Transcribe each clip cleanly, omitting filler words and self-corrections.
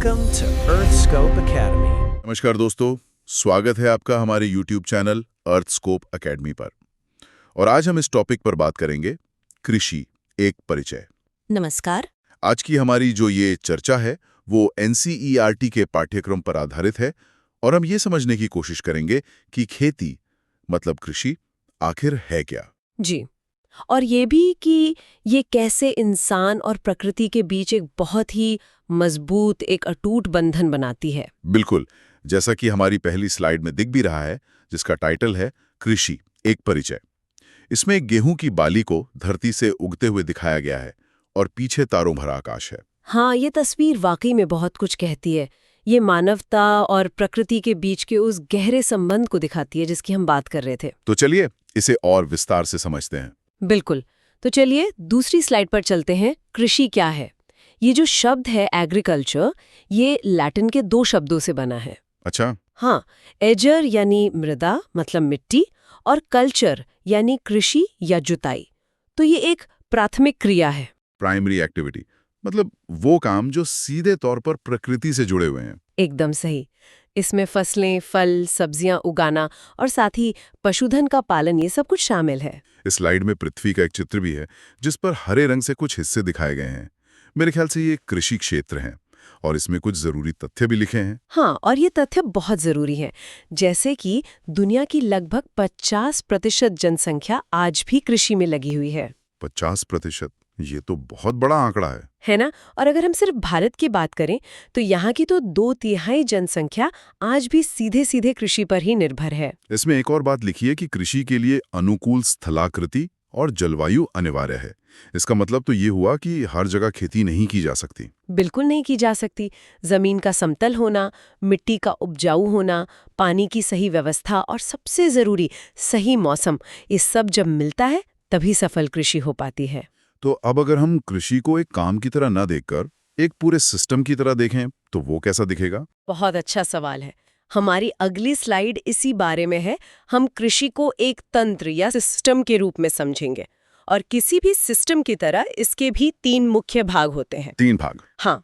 Welcome to Earthscope Academy. नमस्कार दोस्तों, स्वागत है आपका हमारे YouTube चैनल अर्थस्कोप एकेडमी पर। और आज हम इस टॉपिक पर बात करेंगे कृषि एक परिचय। नमस्कार। आज की हमारी जो ये चर्चा है वो NCERT के पाठ्यक्रम पर आधारित है और हम ये समझने की कोशिश करेंगे कि खेती मतलब कृषि आखिर है क्या। जी, और ये भी कि ये कैसे इंसान और प्रकृति के बीच एक बहुत ही मजबूत, एक अटूट बंधन बनाती है। बिल्कुल, जैसा कि हमारी पहली स्लाइड में दिख भी रहा है, जिसका टाइटल है कृषि एक परिचय। इसमें एक गेहूं की बाली को धरती से उगते हुए दिखाया गया है और पीछे तारों भरा आकाश है। हाँ, ये तस्वीर वाकई में बहुत कुछ कहती है। ये मानवता और प्रकृति के बीच के उस गहरे संबंध को दिखाती है जिसकी हम बात कर रहे थे। तो चलिए इसे और विस्तार से समझते हैं। बिल्कुल। तो चलिए दूसरी स्लाइड पर चलते हैं। कृषि क्या है? ये जो शब्द है एग्रीकल्चर, ये लैटिन के दो शब्दों से बना है। अच्छा। हाँ, एजर यानी मृदा मतलब मिट्टी, और कल्चर यानी कृषि या जुताई। तो ये एक प्राथमिक क्रिया है। प्राइमरी एक्टिविटी मतलब वो काम जो सीधे तौर पर प्रकृति से जुड़े हुए हैं। एकदम सही। इसमें फसलें, फल, सब्जियां उगाना और साथ ही पशुधन का पालन, ये सब कुछ शामिल है। इस स्लाइड में पृथ्वी का एक चित्र भी है जिस पर हरे रंग से कुछ हिस्से दिखाए गए हैं। मेरे ख्याल से ये कृषि क्षेत्र है और इसमें कुछ जरूरी तथ्य भी लिखे हैं। हाँ, और ये तथ्य बहुत जरूरी है। जैसे कि दुनिया की लगभग 50% जनसंख्या आज भी कृषि में लगी हुई है। 50%? ये तो बहुत बड़ा आंकड़ा है ना? और अगर हम सिर्फ भारत की बात करें तो यहाँ की तो 2/3 जनसंख्या आज भी सीधे सीधे कृषि पर ही निर्भर है। इसमें एक और बात लिखी है कि कृषि के लिए अनुकूल स्थलाकृति और जलवायु अनिवार्य है। इसका मतलब तो ये हुआ कि हर जगह खेती नहीं की जा सकती। बिल्कुल नहीं की जा सकती। जमीन का समतल होना, मिट्टी का उपजाऊ होना, पानी की सही व्यवस्था और सबसे जरूरी सही मौसम, ये सब जब मिलता है तभी सफल कृषि हो पाती है। तो अब अगर हम कृषि को एक काम की तरह न देखकर एक पूरे सिस्टम की तरह देखें तो वो कैसा दिखेगा? बहुत अच्छा सवाल है। हमारी अगली स्लाइड इसी बारे में है। हम कृषि को एक तंत्र या सिस्टम के रूप में समझेंगे और किसी भी सिस्टम की तरह इसके भी 3 मुख्य भाग होते हैं। 3 भाग? हाँ,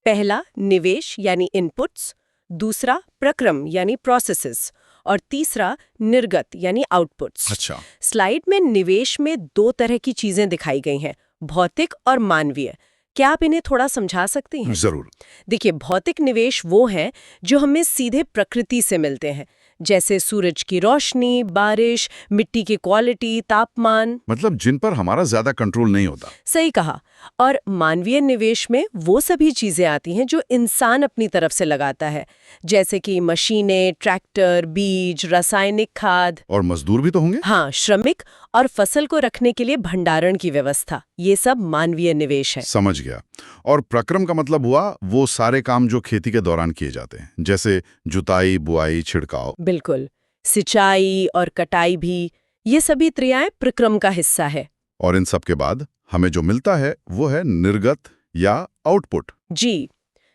पहला निवेश यानी इनपुट्स, दूसरा प्रक्रम यानी प्रोसेसेस और तीसरा निर्गत यानी आउटपुट्स। अच्छा। स्लाइड में निवेश में 2 तरह की चीजें दिखाई गई हैं, भौतिक और मानवीय। क्या आप इन्हें थोड़ा समझा सकते हैं? जरूर। देखिए, भौतिक निवेश वो है जो हमें सीधे प्रकृति से मिलते हैं, जैसे सूरज की रोशनी, बारिश, मिट्टी की क्वालिटी, तापमान। मतलब जिन पर हमारा ज्यादा कंट्रोल नहीं होता। सही कहा। और मानवीय निवेश में वो सभी चीजें आती हैं जो इंसान अपनी तरफ से लगाता है, जैसे कि मशीनें, ट्रैक्टर, बीज, रासायनिक खाद। और मजदूर भी तो होंगे? हाँ, श्रमिक और फसल को रखने के लिए भंडारण की व्यवस्था, ये सब मानवीय निवेश है। समझ गया। और प्रक्रम का मतलब हुआ वो सारे काम जो खेती के दौरान किए जाते हैं, जैसे जुताई, बुआई, छिड़काव। बिल्कुल। सिंचाई और कटाई भी, ये सभी क्रियाएं प्रक्रम का हिस्सा है। और इन सब के बाद हमें जो मिलता है वो है निर्गत या आउटपुट। जी,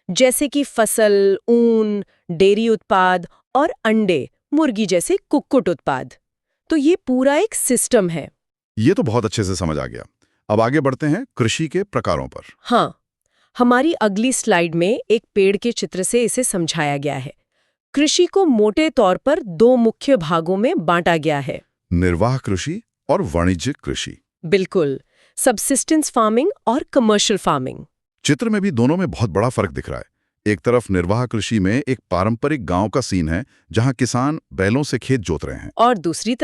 जैसे कि फसल, ऊन, डेयरी उत्पाद और अंडे, मुर्गी जैसे कुक्कुट उत्पाद। तो ये पूरा एक सिस्टम है। ये तो बहुत अच्छे से समझ आ गया। अब आगे बढ़ते हैं कृषि के प्रकारों पर। हाँ, हमारी अगली स्लाइड में एक पेड़ के चित्र से इसे समझाया गया है। कृषि को मोटे तौर पर 2 मुख्य भागों में बांटा गया है। निर्वाह कृषि और वाणिज्यिक कृषि। बिल्कुल, सबसिस्टेंस फार्मिंग और कमर्शियल फार्मिंग। चित्र में भी दोनों में बहुत बड़ा फर्क दिख रहा है। एक तरफ निर्वाह कृषि में एक पारंपरिक गांव का सीन है जहां किसान बैलों से खेत जोत रहे हैं, और दूसरी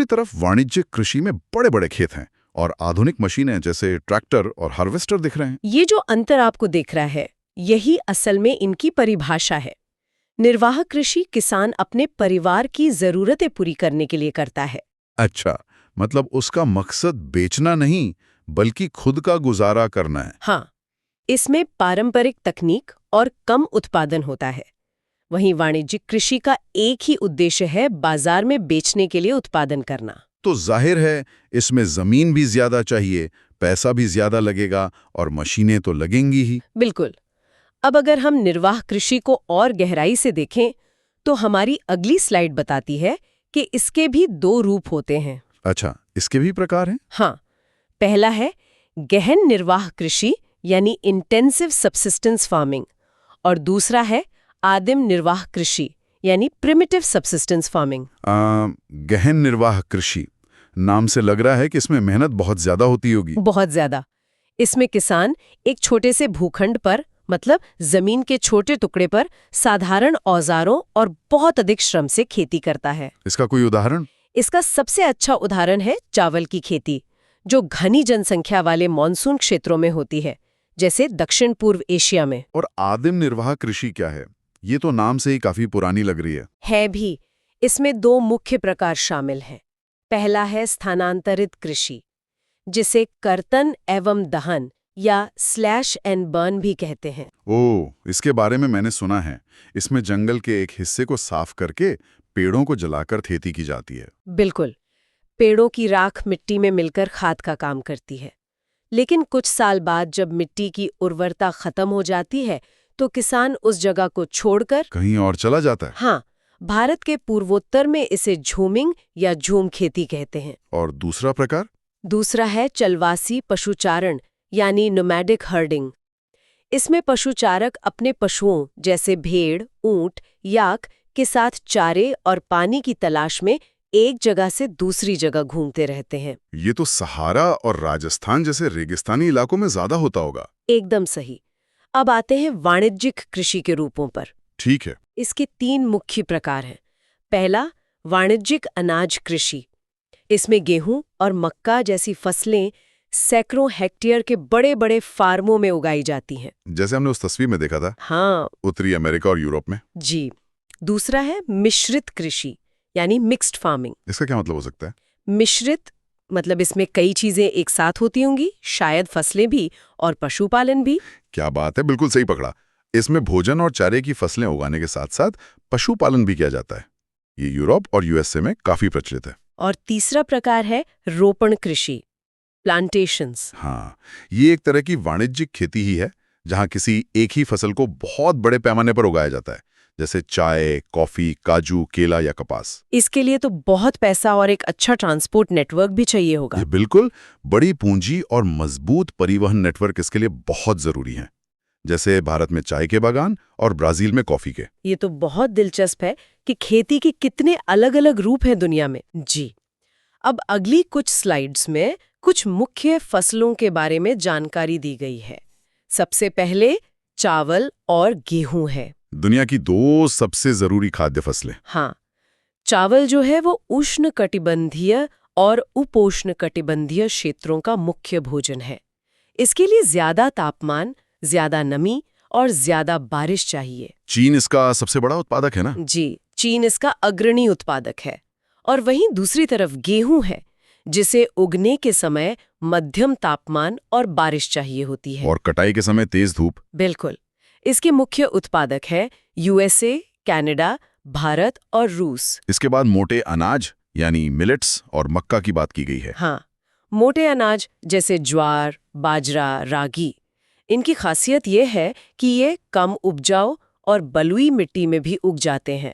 तरफ वाणिज्यिक कृषि में बड़े बड़े खेत हैं और आधुनिक मशीनें जैसे ट्रैक्टर और हार्वेस्टर दिख रहे हैं। ये जो अंतर आपको दिख रहा है, यही असल में इनकी परिभाषा है। निर्वाह कृषि किसान अपने परिवार की जरूरतें पूरी करने के लिए करता है। अच्छा, मतलब उसका मकसद बेचना नहीं बल्कि खुद का गुजारा करना है। हाँ, इसमें पारंपरिक तकनीक और कम उत्पादन होता है। वहीं वाणिज्यिक कृषि का एक ही उद्देश्य है, बाजार में बेचने के लिए उत्पादन करना। तो जाहिर है इसमें जमीन भी ज्यादा चाहिए, पैसा भी ज्यादा लगेगा और मशीनें तो लगेंगी ही। बिल्कुल। अब अगर हम निर्वाह कृषि को और गहराई से देखें तो हमारी अगली स्लाइड बताती है कि इसके भी 2 रूप होते हैं। अच्छा, इसके भी प्रकार हैं? हाँ, पहला है गहन निर्वाह कृषि यानी इंटेंसिव सबसिस्टेंस फार्मिंग, और दूसरा है आदिम निर्वाह कृषि यानी प्रिमिटिव सब्सिस्टेंस फार्मिंग। गहन निर्वाह कृषि नाम से लग रहा है कि इसमें मेहनत बहुत ज्यादा होती होगी। बहुत ज्यादा। इसमें किसान एक छोटे से भूखंड पर मतलब जमीन के छोटे टुकड़े पर साधारण औजारों और बहुत अधिक श्रम से खेती करता है। इसका कोई उदाहरण? इसका सबसे अच्छा उदाहरण है चावल की खेती, जो घनी जनसंख्या वाले मॉनसून क्षेत्रों में होती है, जैसे दक्षिण पूर्व एशिया में। और आदिम निर्वाह कृषि क्या है? ये तो नाम से ही काफी पुरानी लग रही है। है भी। इसमें 2 मुख्य प्रकार शामिल हैं। पहला है स्थानांतरित कृषि, जिसे कर्तन एवं दहन या स्लैश एंड बर्न भी कहते हैं। ओह, इसके बारे में मैंने सुना है। इसमें जंगल के एक हिस्से को साफ करके पेड़ों को जलाकर खेती की जाती है। बिल्कुल। पेड़ों की राख मिट्टी में मिलकर खाद का काम करती है। लेकिन कुछ साल बाद जब मिट्टी की उर्वरता खत्म हो जाती है तो किसान उस जगह को छोड़कर कहीं और चला जाता है। हाँ, भारत के पूर्वोत्तर में इसे झूमिंग या झूम खेती कहते हैं। और दूसरा प्रकार? दूसरा है चलवासी पशुचारण यानी नोमैडिक हर्डिंग। इसमें पशुचारक अपने पशुओं जैसे भेड़, ऊंट, याक के साथ चारे और पानी की तलाश में एक जगह से दूसरी जगह घूमते रहते हैं। ये तो सहारा और राजस्थान जैसे रेगिस्तानी इलाकों में ज्यादा होता होगा। एकदम सही। अब आते हैं वाणिज्यिक कृषि के रूपों पर। ठीक है। इसके 3 मुख्य प्रकार हैं। पहला, वाणिज्यिक अनाज कृषि। इसमें गेहूं और मक्का जैसी फसलें सैकड़ों हेक्टेयर के बड़े बड़े फार्मों में उगाई जाती हैं। जैसे हमने उस तस्वीर में देखा था। हाँ उत्तरी अमेरिका और यूरोप में। जी। दूसरा है मिश्रित कृषि यानी मिक्स्ड फार्मिंग। इसका क्या मतलब हो सकता है? मिश्रित मतलब इसमें कई चीजें एक साथ होती होंगी, शायद फसलें भी और पशुपालन भी। क्या बात है, बिल्कुल सही पकड़ा। इसमें भोजन और चारे की फसलें उगाने के साथ साथ पशुपालन भी किया जाता है। ये यूरोप और यूएसए में काफी प्रचलित है। और तीसरा प्रकार है रोपण कृषि, प्लांटेशंस। हाँ, ये एक तरह की वाणिज्यिक खेती ही है, जहाँ किसी एक ही फसल को बहुत बड़े पैमाने पर उगाया जाता है, जैसे चाय, कॉफी, काजू, केला या कपास। इसके लिए तो बहुत पैसा और एक अच्छा ट्रांसपोर्ट नेटवर्क भी चाहिए होगा। ये बिल्कुल, बड़ी पूंजी और मजबूत परिवहन नेटवर्क इसके लिए बहुत जरूरी हैं, जैसे भारत में चाय के बागान और ब्राजील में कॉफी के। ये तो बहुत दिलचस्प है कि खेती के कितने अलग-अलग रूप हैं दुनिया में। जी। अब अगली कुछ स्लाइड्स में कुछ मुख्य फसलों के बारे में जानकारी दी गई है। सबसे पहले चावल और गेहूं है। दुनिया की 2 सबसे जरूरी खाद्य फसलें। हाँ, चावल जो है वो उष्णकटिबंधीय और उपोष्णकटिबंधीय क्षेत्रों का मुख्य भोजन है। इसके लिए ज्यादा तापमान, ज्यादा नमी और ज्यादा बारिश चाहिए। चीन इसका सबसे बड़ा उत्पादक है ना? जी, चीन इसका अग्रणी उत्पादक है। और वहीं दूसरी तरफ गेहूं है, जिसे उगने के समय मध्यम तापमान और बारिश चाहिए होती है। और कटाई के समय तेज धूप। बिल्कुल। इसके मुख्य उत्पादक है यूएसए, कनाडा, भारत और रूस। इसके बाद मोटे अनाज यानी मिलेट्स और मक्का की बात की गई है। हाँ, मोटे अनाज जैसे ज्वार, बाजरा, रागी। इनकी खासियत ये है कि ये कम उपजाऊ और बलुई मिट्टी में भी उग जाते हैं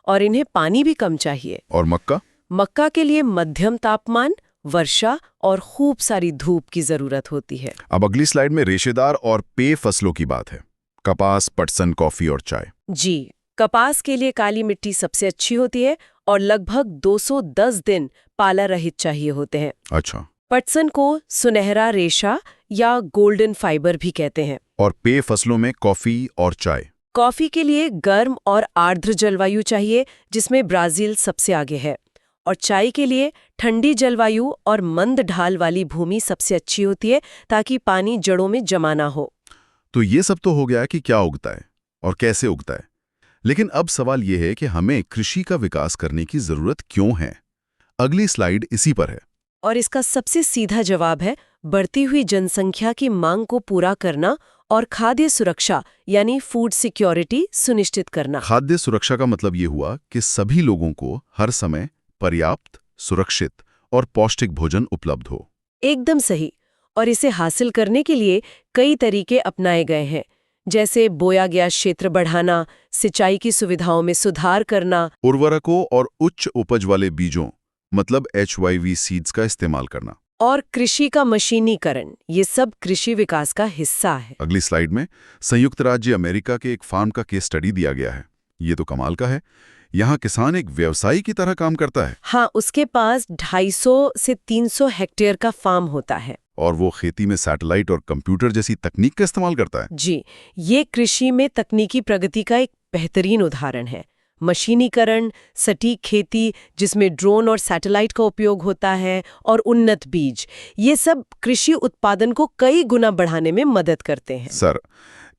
और इन्हें पानी भी कम चाहिए। और मक्का? मक्का के लिए मध्यम तापमान, वर्षा और खूब सारी धूप की जरूरत होती है। अब अगली स्लाइड में रेशेदार और पेय फसलों की बात है। कपास, पटसन, कॉफी और चाय। जी, कपास के लिए काली मिट्टी सबसे अच्छी होती है और लगभग 210 दिन पाला रहित चाहिए होते हैं। अच्छा। पटसन को सुनहरा रेशा या गोल्डन फाइबर भी कहते हैं। और पेय फसलों में कॉफी और चाय। कॉफी के लिए गर्म और आर्द्र जलवायु चाहिए, जिसमें ब्राजील सबसे आगे है। और चाय के लिए ठंडी जलवायु और मंद ढाल वाली भूमि सबसे अच्छी होती है, ताकि पानी जड़ों में जमा ना हो। तो ये सब तो हो गया कि क्या उगता है और कैसे उगता है। लेकिन अब सवाल ये है कि हमें कृषि का विकास करने की जरूरत क्यों है? अगली स्लाइड इसी पर है। और इसका सबसे सीधा जवाब है बढ़ती हुई जनसंख्या की मांग को पूरा करना और खाद्य सुरक्षा यानी फूड सिक्योरिटी सुनिश्चित करना। खाद्य सुरक्षा का मतलब ये हुआ कि सभी लोगों को हर समय पर्याप्त, सुरक्षित और पौष्टिक भोजन उपलब्ध हो। एकदम सही। और इसे हासिल करने के लिए कई तरीके अपनाए गए हैं, जैसे बोया गया क्षेत्र बढ़ाना, सिंचाई की सुविधाओं में सुधार करना, उर्वरकों और उच्च उपज वाले बीजों मतलब HYV सीड्स का इस्तेमाल करना, और कृषि का मशीनीकरण, ये सब कृषि विकास का हिस्सा है। अगली स्लाइड में संयुक्त राज्य अमेरिका के एक फार्म का केस स्टडी दिया गया है। ये तो कमाल का है। यहाँ किसान एक व्यवसायी की तरह काम करता है। हाँ, उसके पास 250 से 300 हेक्टेयर का फार्म होता है। और वो खेती में सैटेलाइट और कंप्यूटर जैसी तकनीक का इस्तेमाल करता है। जी, ये कृषि में तकनीकी प्रगति का एक बेहतरीन उदाहरण है। मशीनीकरण, सटीक खेती जिसमें ड्रोन और सैटेलाइट का उपयोग होता है, और उन्नत बीज, ये सब कृषि उत्पादन को कई गुना बढ़ाने में मदद करते हैं। सर,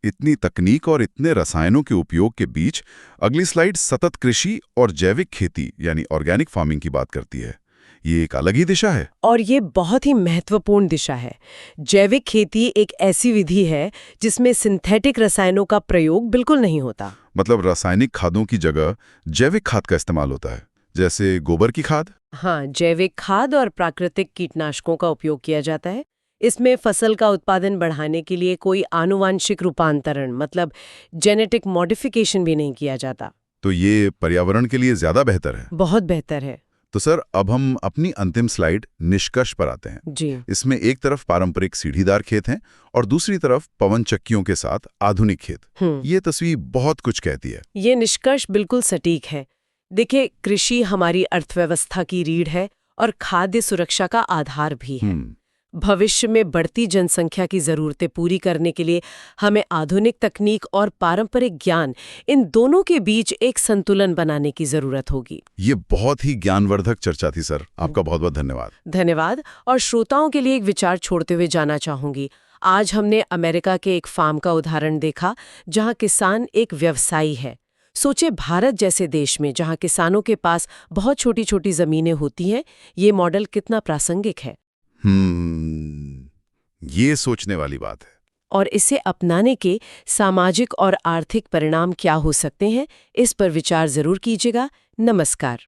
इतनी तकनीक और इतने रसायनों के उपयोग के बीच अगली स्लाइड सतत कृषि और जैविक खेती यानी ऑर्गेनिक फार्मिंग की बात करती है। ये एक अलग ही दिशा है। और ये बहुत ही महत्वपूर्ण दिशा है। जैविक खेती एक ऐसी विधि है जिसमें सिंथेटिक रसायनों का प्रयोग बिल्कुल नहीं होता। मतलब रासायनिक खादों की जगह जैविक खाद का इस्तेमाल होता है, जैसे गोबर की खाद। हाँ, जैविक खाद और प्राकृतिक कीटनाशकों का उपयोग किया जाता है। इसमें फसल का उत्पादन बढ़ाने के लिए कोई आनुवांशिक रूपांतरण मतलब जेनेटिक मॉडिफिकेशन भी नहीं किया जाता। तो ये पर्यावरण के लिए ज्यादा बेहतर है। बहुत बेहतर है। तो सर, अब हम अपनी अंतिम स्लाइड निष्कर्ष पर आते हैं। जी। इसमें एक तरफ पारंपरिक सीढ़ीदार खेत हैं और दूसरी तरफ पवन चक्कियों के साथ आधुनिक खेत। ये तस्वीर बहुत कुछ कहती है। ये निष्कर्ष बिल्कुल सटीक है। देखिए, कृषि हमारी अर्थव्यवस्था की रीढ़ है और खाद्य सुरक्षा का आधार भी है। भविष्य में बढ़ती जनसंख्या की जरूरतें पूरी करने के लिए हमें आधुनिक तकनीक और पारंपरिक ज्ञान, इन दोनों के बीच एक संतुलन बनाने की जरूरत होगी। ये बहुत ही ज्ञानवर्धक चर्चा थी सर। आपका बहुत बहुत धन्यवाद। धन्यवाद। और श्रोताओं के लिए एक विचार छोड़ते हुए जाना चाहूंगी। आज हमने अमेरिका के एक फार्म का उदाहरण देखा जहां किसान एक व्यवसायी है। सोचे, भारत जैसे देश में जहां किसानों के पास बहुत छोटी छोटी जमीनें होती हैं, ये मॉडल कितना प्रासंगिक है। ये सोचने वाली बात है। और इसे अपनाने के सामाजिक और आर्थिक परिणाम क्या हो सकते हैं, इस पर विचार जरूर कीजिएगा। नमस्कार।